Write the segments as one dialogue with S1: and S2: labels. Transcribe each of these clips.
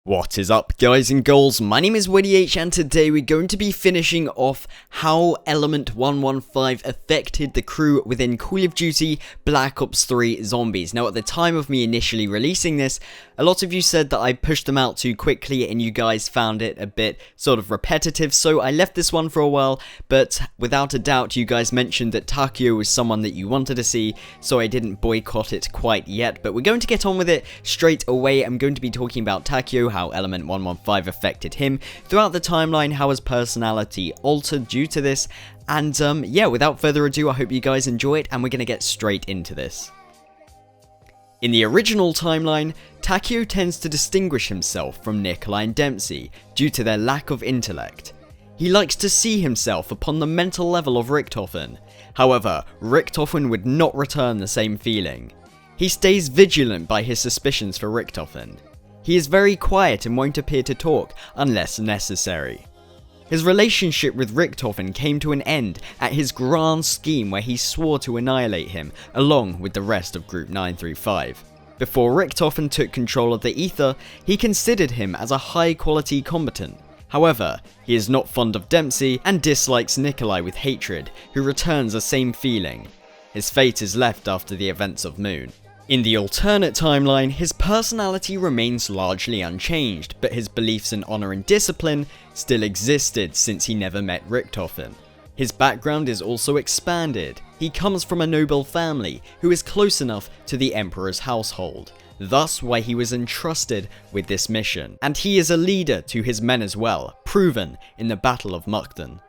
S1: What is up, guys and girls? My name is WeddyH, and today we're going to be finishing off how Element 115 affected the crew within Call of Duty Black Ops 3 Zombies. Now, at the time of me initially releasing this, a lot of you said that I pushed them out too quickly and you guys found it a bit sort of repetitive, so I left this one for a while, but without a doubt you guys mentioned that Takeo was someone that you wanted to see, so I didn't boycott it quite yet, but we're going to get on with it straight away. I'm going to be talking about Takeo, how Element 115 affected him throughout the timeline, how his personality altered due to this, and yeah, without further ado, I hope you guys enjoy it, and we're going to get straight into this. In the original timeline, Takeo tends to distinguish himself from Nikolai and Dempsey due to their lack of intellect. He likes to see himself upon the mental level of Richthofen. However, Richthofen would not return the same feeling. He stays vigilant by his suspicions for Richthofen. He is very quiet and won't appear to talk unless necessary. His relationship with Richthofen came to an end at his grand scheme where he swore to annihilate him along with the rest of Group 935. Before Richthofen took control of the ether, he considered him as a high quality combatant. However, he is not fond of Dempsey and dislikes Nikolai with hatred, who returns the same feeling. His fate is left after the events of Moon. In the alternate timeline, his personality remains largely unchanged, but his beliefs in honor and discipline still existed since he never met Richthofen. His background is also expanded. He comes from a noble family who is close enough to the Emperor's household, thus why he was entrusted with this mission. And he is a leader to his men as well, proven in the Battle of Mukden.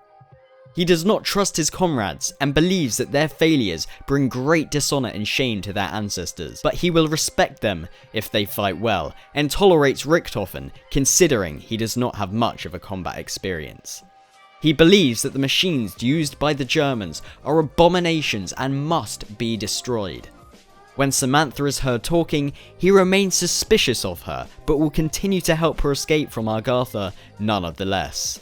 S1: He does not trust his comrades and believes that their failures bring great dishonor and shame to their ancestors, but he will respect them if they fight well, and tolerates Richthofen considering he does not have much of a combat experience. He believes that the machines used by the Germans are abominations and must be destroyed. When Samantha is heard talking, he remains suspicious of her, but will continue to help her escape from Agartha nonetheless.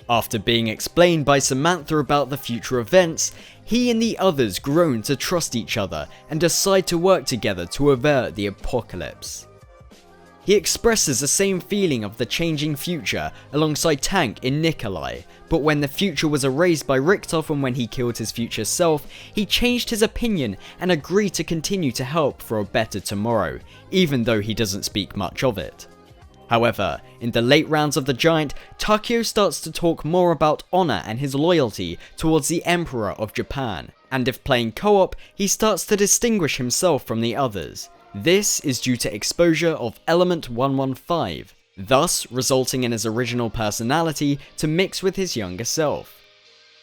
S1: After being explained by Samantha about the future events, he and the others grow to trust each other and decide to work together to avert the apocalypse. He expresses the same feeling of the changing future alongside Tank in Nikolai, but when the future was erased by Richthofen when he killed his future self, he changed his opinion and agreed to continue to help for a better tomorrow, even though he doesn't speak much of it. However, in the late rounds of the Giant, Takeo starts to talk more about honor and his loyalty towards the Emperor of Japan, and if playing co-op, he starts to distinguish himself from the others. This is due to exposure of Element 115, thus resulting in his original personality to mix with his younger self.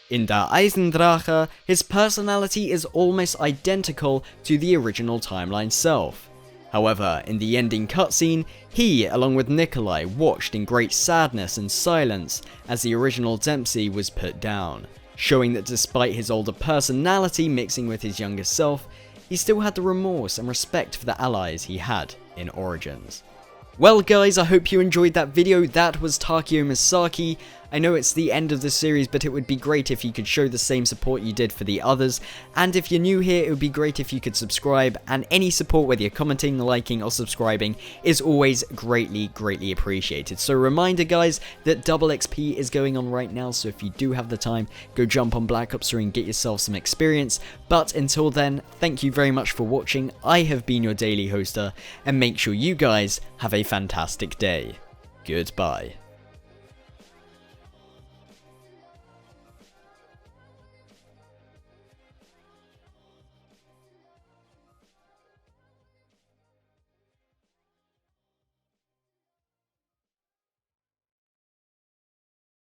S1: In Der Eisendrache, his personality is almost identical to the original timeline self. However, in the ending cutscene, he, along with Nikolai, watched in great sadness and silence as the original Dempsey was put down, showing that despite his older personality mixing with his younger self, he still had the remorse and respect for the allies he had in Origins. Well guys, I hope you enjoyed that video. That was Takeo Misaki. I know it's the end of the series, but it would be great if you could show the same support you did for the others. And if you're new here, it would be great if you could subscribe, and any support, whether you're commenting, liking, or subscribing, is always greatly appreciated. So reminder guys, that double XP is going on right now, so if you do have the time, go jump on Black Ops 3 and get yourself some experience. But until then, thank you very much for watching. I have been your daily hoster, and make sure you guys have a fantastic day. Goodbye.